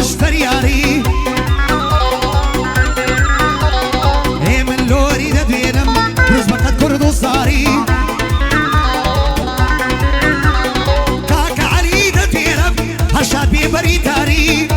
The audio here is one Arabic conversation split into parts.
بشتر ياري هي من لوري دبينم رزبك كرد وصاري كاك علي دبينم هرشاد بيبري تاري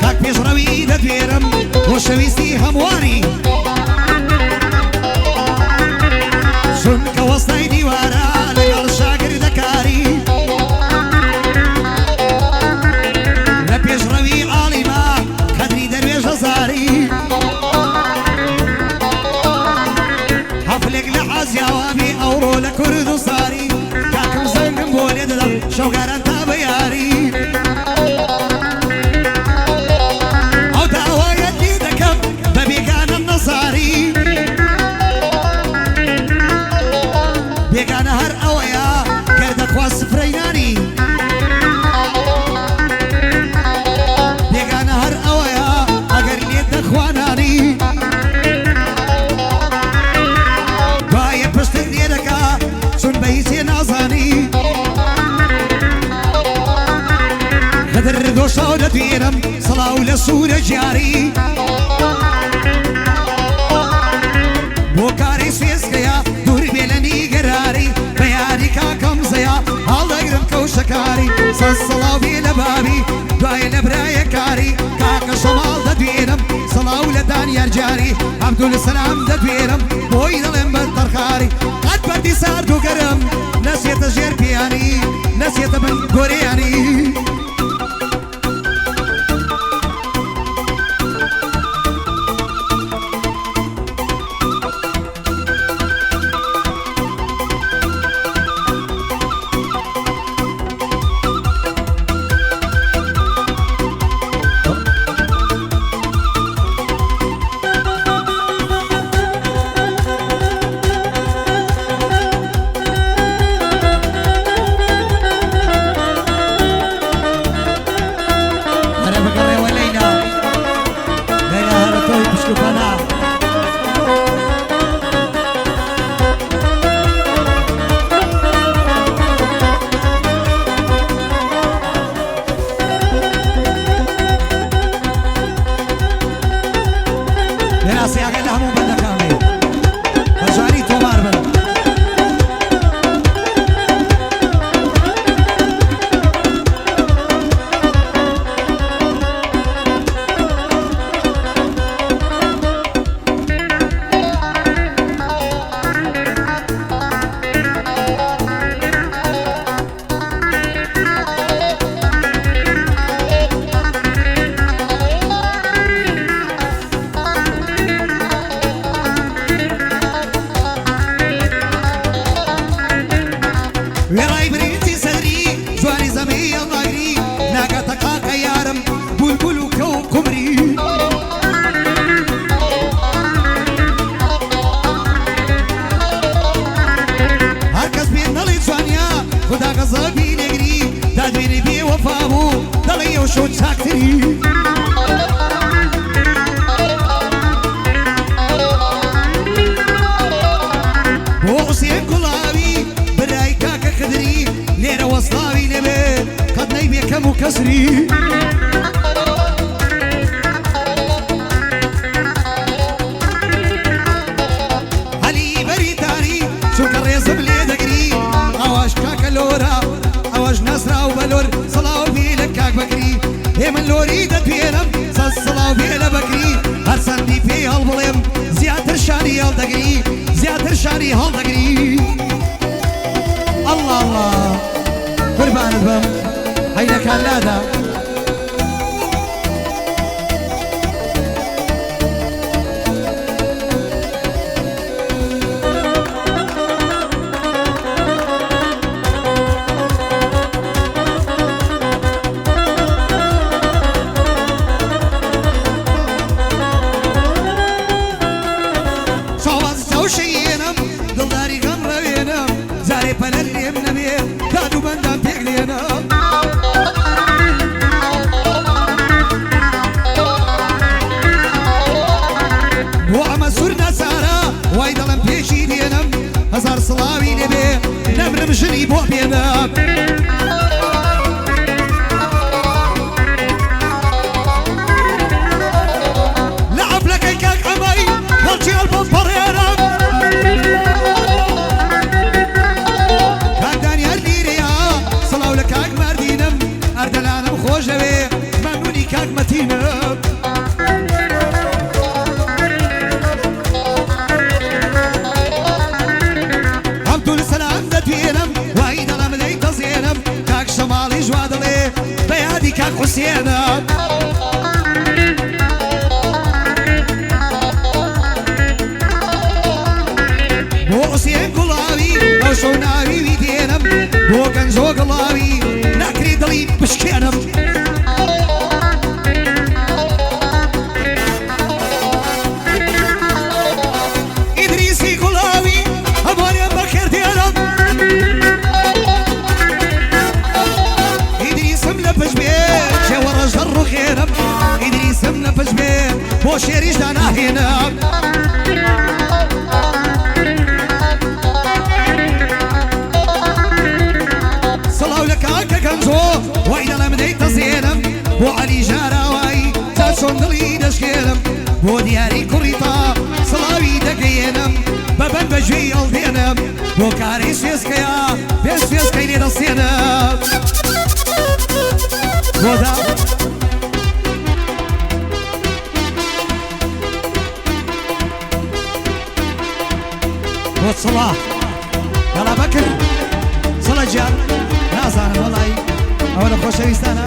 كاك بيجروي دبينم وشويستي همواري شنك وسطي ديوارا لقال شاقر دكاري لبيجروي عالما خدري درويش زاري حفلك لحاز يوابي أورو لكرد صاري كاكم زنقم بولي دلم شوقار انت بياري أو دعوة يدي دكم ببيقان النصاري بيقان هر أويا كردك واسفريناني بيقان هر أويا أقر ليدك خواناني باية بشتك ليدكا شون بيسي نازاني خدر دوشا ودتيرم صلاة ولسورة جاري بوكاري سويسكيا دور بيلني قراري بياري كاكم زيا الله يقرم كوشكاري صلاة بيلا بابي دواي لبرايا كاري كاكا شمال ددويرم صلاة ولدان يرجاري عبدو السلام ددويرم بوي دلم بالترخاري قد بدي ساردو قرم نسيت جير بياني نسيت من قرياني شو تاكتري وحسين قلابي براي كاكا خدري ليرة وصلاوي نبي قد نيبي كم كسري علي بريتاني شو كريز بلي دقري اواش كاكا لورا اواش نصرا وبلور صلاو بيلك كاك بكري هي من لوري دبيرم صلاو بيلا بكري هرسن دي في هالبلم زيادة شاني هالدقري زيادة شاني هالدقري الله الله قربان البم هيدا كان لادا هزار صلاوي نبي نمرم جني بو بينا عبدو السلام دتوينم وعيد انا مليت زينم كاك شمالي جوادلي بيادي كاك حسينم بو حسين قلاوي او شوناوي ويدينم بو كنزو قلاوي ناكري دلي بشكينم ادريسي قلاوي ابويا بكر دينم ادريس ملبش بيه جوا رجل خيرم ادريس ملبش بيه بو شيريش دانا هنا وإذا لم ديت زينم بو علي جاراوي تاتشون دلي دشكينم بو دياري كوريطا صلاوي دقينم بابن بجوي الدينم بو كاريس فيسكيا بيس فيسكي لي دسينم بو دا بو صلاح يلا بكر صلاح جان نازان والله أولا خوشويستانا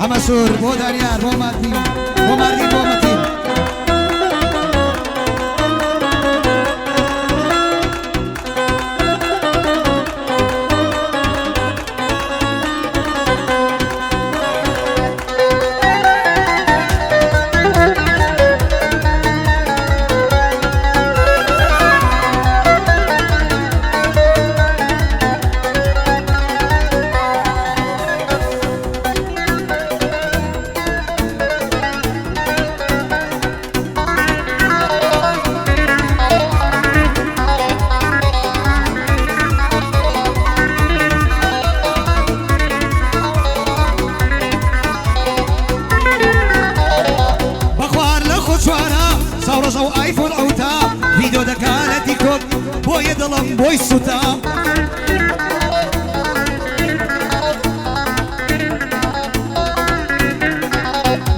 أما سور بو دانيار بو ماردين بو ماردين بو متين ورجو ايفون اوتا فيديو دكالتي كوب بوي ظلم بوي سوتا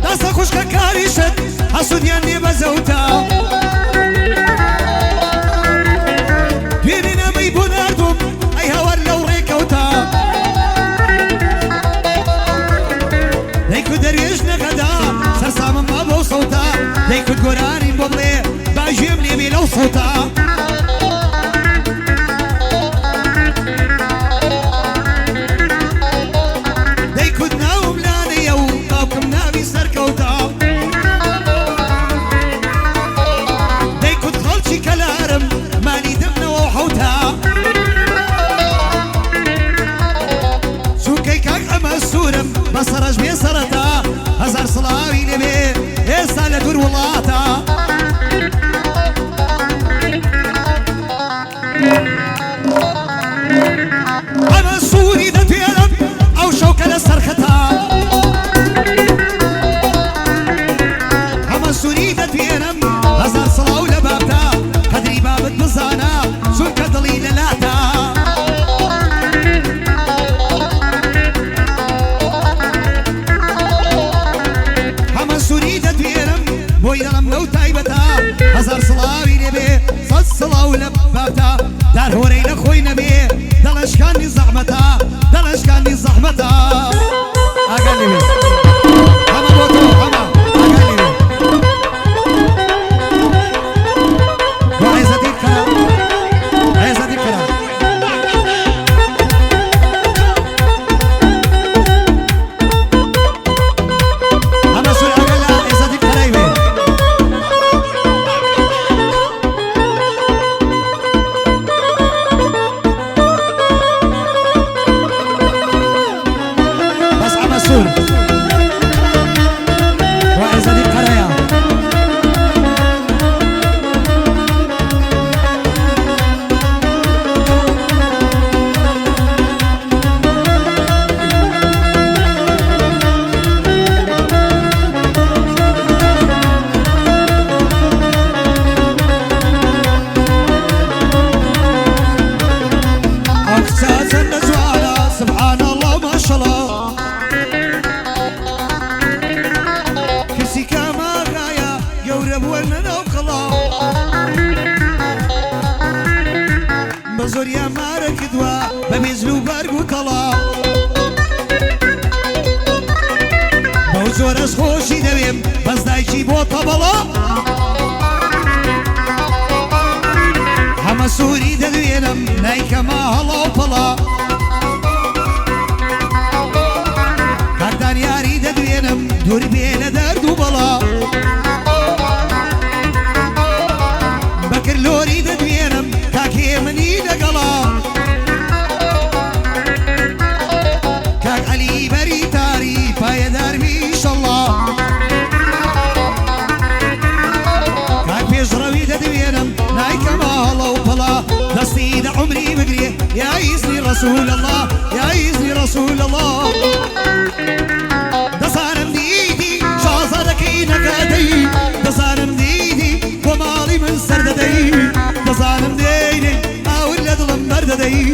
داسا خوشكا كاريشت حسودياني بزوتا بيننا ميبوناتهم اي هوار لو ريكوتا ليكو دريجنا غدا سرسام ما بو صوتا ليكو قراني بضلي باجيم لي بلو صوتا ليكو دناوم لاني يو طابكم نابي سركوتا ليكو دخلشي كلارم مالي دمنا وحوتا شوكي كاك اما السورم بصرج بي سرطا هزار صلاوي لبي إيسا لدور ولاتا أما سوري دا تيلم أو شوكة لسرختا أما سوري دا تيلم هزار صلاو لبابتا قدري بابت بزانا شوكة دليل لاتا بويدلم لو تايبتا هزار صلاوي نبي صد صلاو لبابتا دار هوري لخوي نبي دلش كاني زحمتا دلش كاني زحمتا اقل لي هما بوتو هما اقل لي وعايزة الكلام عايزة الكلام هما سوري اقل لي عايزة الكلام زۆریان مارە کردووە بە مێزل و بەرگ و تەڵاو بەو زۆرەش خۆشی دەوێم بەس دایکی بۆ تەبەڵە هەمە سووری دەدوێنم نایکەما هەڵا و پەڵا کاکدان یاری دەدوێنم دوور بێ لە دەرد و بەڵا بەکر لۆری دەدوێنم کاکێ منی لەگەڵا کاک عەلی بەری تاری پایەدار میشەڵڵا کاک پێشڕەوی دەدوێنم نایکەما هەڵە و پەڵا دەستی لە عومری بگرێ یا ئیزنی ڕەسوول الله یا ئیزنی ڕەسوول الله دەزانم دیدی شازادەکەی نەکاتەی دەزانم دیدی بۆ ماڵی من سەردەدەی دەزانم دێنێ ئاور لە دڵم بەردەدەی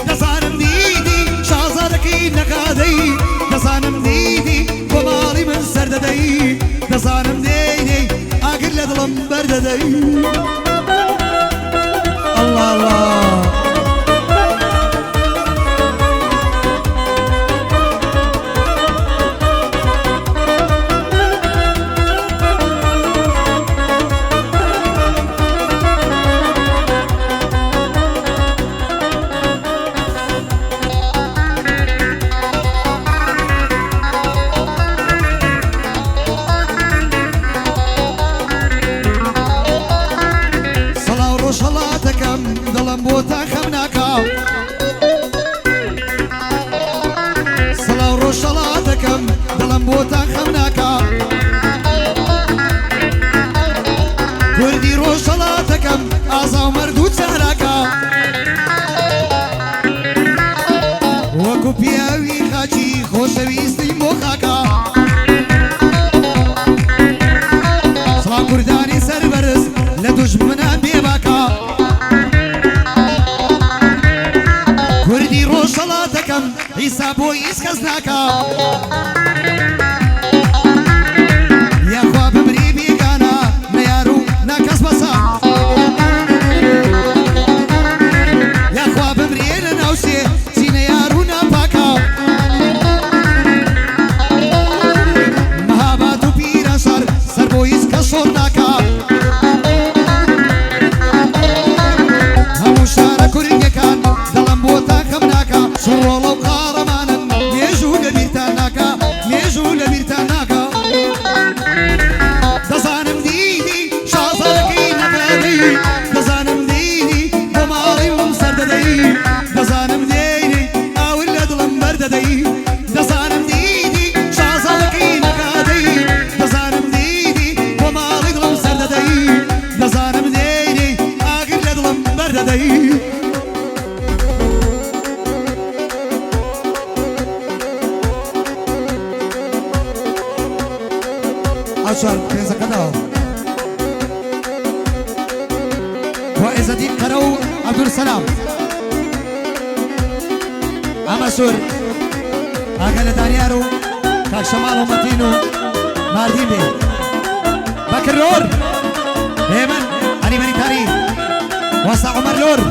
دەزانم دیدی شازادەکەی نەکاتەی دەزانم دیدی بۆ ماڵی من سەردەدەی دەزانم دێنێ ئاگر لە دڵم بەردەدەی الله الله عیسا بۆ هیچ کەس ناکا یاخوا بمری بیگانە نەیار و ناکەس بەسا یاخوا بمرێ لە ناوسێ چی نەیار و ناپاکا مەهابات و پیرە سەر بۆ هیچ کەس شۆڕ ناکا هەموو شارە کوردیەکان دەڵم بۆ تا خەم ناکا شۆڵە و قارەمانن مێژوو لەبیرتان ناکا مێژوو لەبیرتان ناکا دەزانم دیدی شازادەکەی نەکاتەی دەزانم دیدی بۆ ماڵی وم سەردەدەی دەزانم دێنێ ئاور لە دڵم بەردەدەی دەزانم دیدی شازادەکەی نەکاتەی دەزانم دیدی بۆ ماڵی دڵم سەردەدەی دەزانم دێنێ ئاگر لە دڵم بەردەدەی عشر پێنجەکەداوە بۆ عێزەدین قەرە و عەبدولسەلام ئەمە سوور ئاگە لە دانیار و کاک شەماڵ و مەتین و ماردین بێ بەکر لۆر هێمن عەلی بەریتاری وەستا عومەر لۆر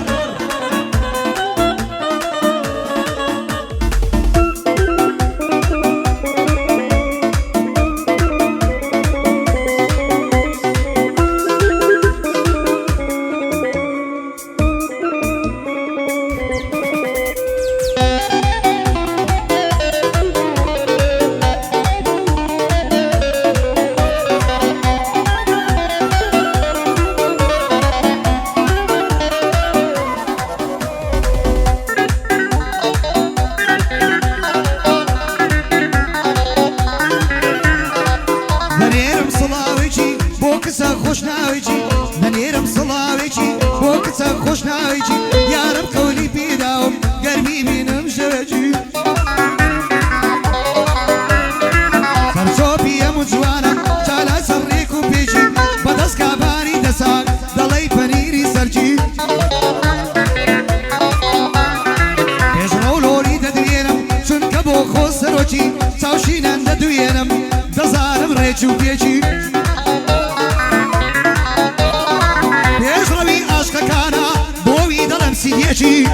کاچی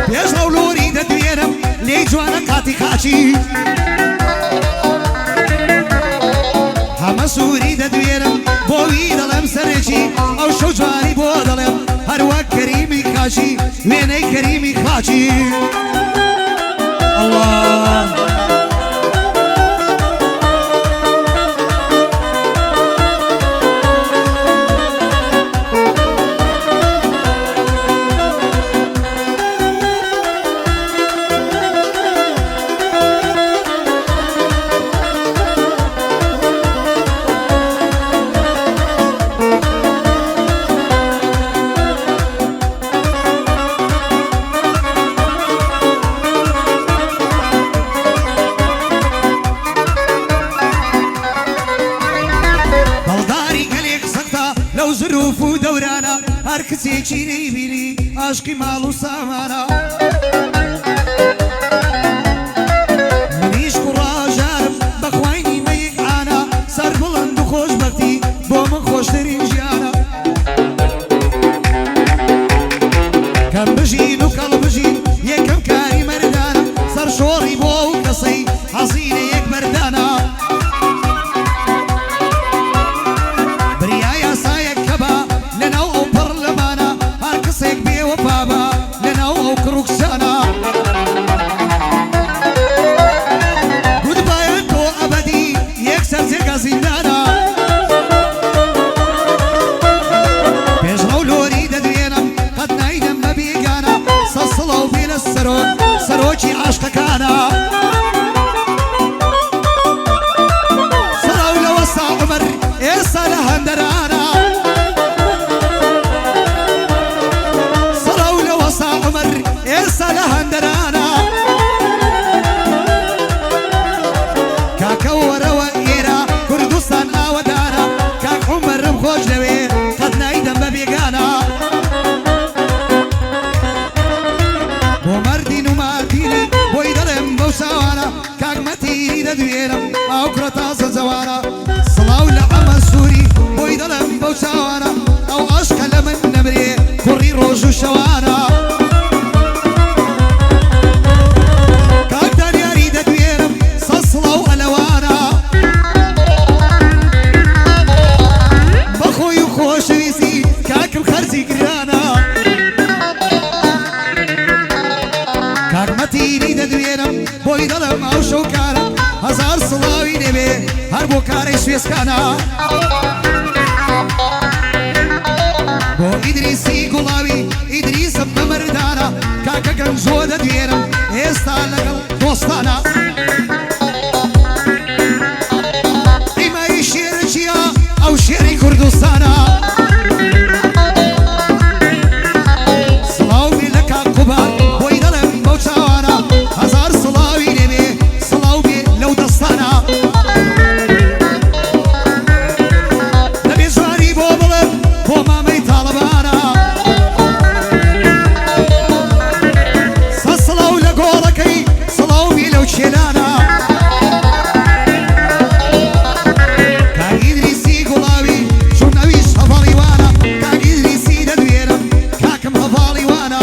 پێش ڕەو لۆری دەدوێنم لێی جوانە قاتی خاچی هەمە سووری دەدوێنم بۆوی دەڵێم سەرێکی ئەو شەو جوانی بۆ دەڵێم هەروەک کەریمی خاچی وێنەی کەریمی خاچی الله ظروف و دەورانە هەر کچێکی نەیبینی عاشقی ماڵ و سامانە منیش کوڕاژارم بەخواینی مەیەک ئانا سەر بڵند و خۆشبەختی بۆ من خۆشترین ژیانە کەم بژین و کەڵ بژین یەکەم کاری مەردانە سەر شۆڕی بۆ ئەو کەسەی حەزی لە یەک مەردانە سەرۆکی عاشقەکانە سەلاو لە وەستا عومەر ئێستا لە هەندەرانە سەلاو لە وەستا عومەر ئێستا لە هەندەرانە کاکە وەرەوە ئێرە کوردستان ئاوەدانە کاک عومەرم خۆش لەوێ قەت نایدەم بە بێگانە بۆ مەردین و ماتینی بۆی دەڵێم بەو چاوانە کاک مەتیری دەدوێنم ئاو کوڕە تازە جەوانە سڵاو لە ئەمە سووری بۆی دەڵێم بەو چاوانە ئەو عاشقە لە من نەمرێ کوڕی ڕۆژ و شەوانە کاک دانیاری دەدوێنم سەد سڵاو ئەلەوانە بەخۆی و خۆشەویستی کاکم خەرجی گرانە کاکمەتیری دەدوێنم بۆی دەڵێم ئەو شەوکارە هەزار سڵاوی دەبێ هەر بۆ کارەی سوێسکانە بۆ ئیدریسی گوڵاوی ئیدریسم بەمەردانە کاکە گەنجۆ دەدوێنم ئێستا لەگەڵ دۆستانە ئیمایی شێرە چییە ئەو شێری کوردستانە سڵاوی لە کاک قوبان بۆی دەڵێم بەو چاوانە هەزار سڵاوی دەبێ سڵاو بێ لەو دەستانە دەبێ جوانی بۆ بڵێم بۆ مامەی تاڵەبانە سەد سڵاو لە گۆڵەکەی سڵاو بێ لەو چێلانە کاک ئیدریسی گوڵاوی چون ئەویش هەڤاڵی وانە کاک ئیدریسی دەدوێنم کاکم هەڤاڵی وانە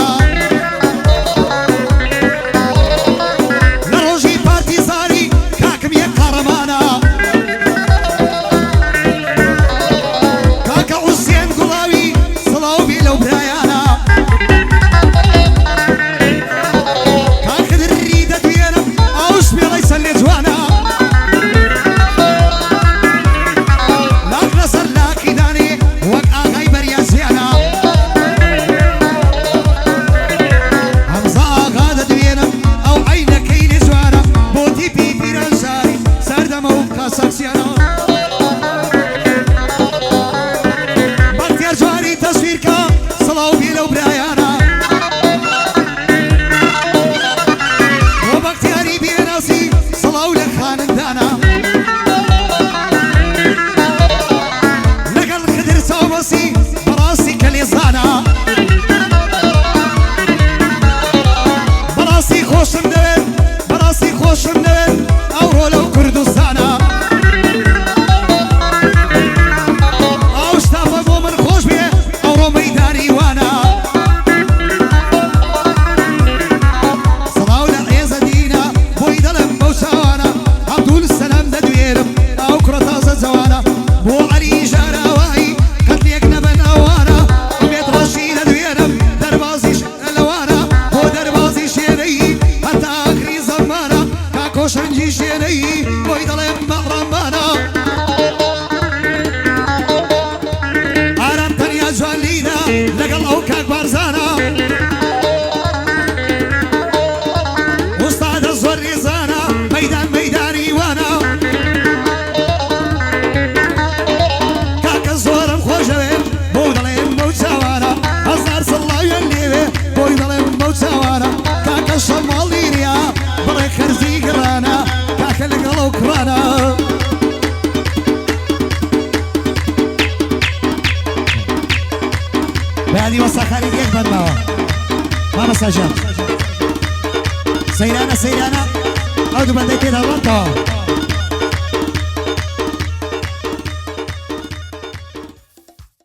هذه وصا خالد يكبر معه ما بس أجاب سيرانا أودو بندي كده الوطة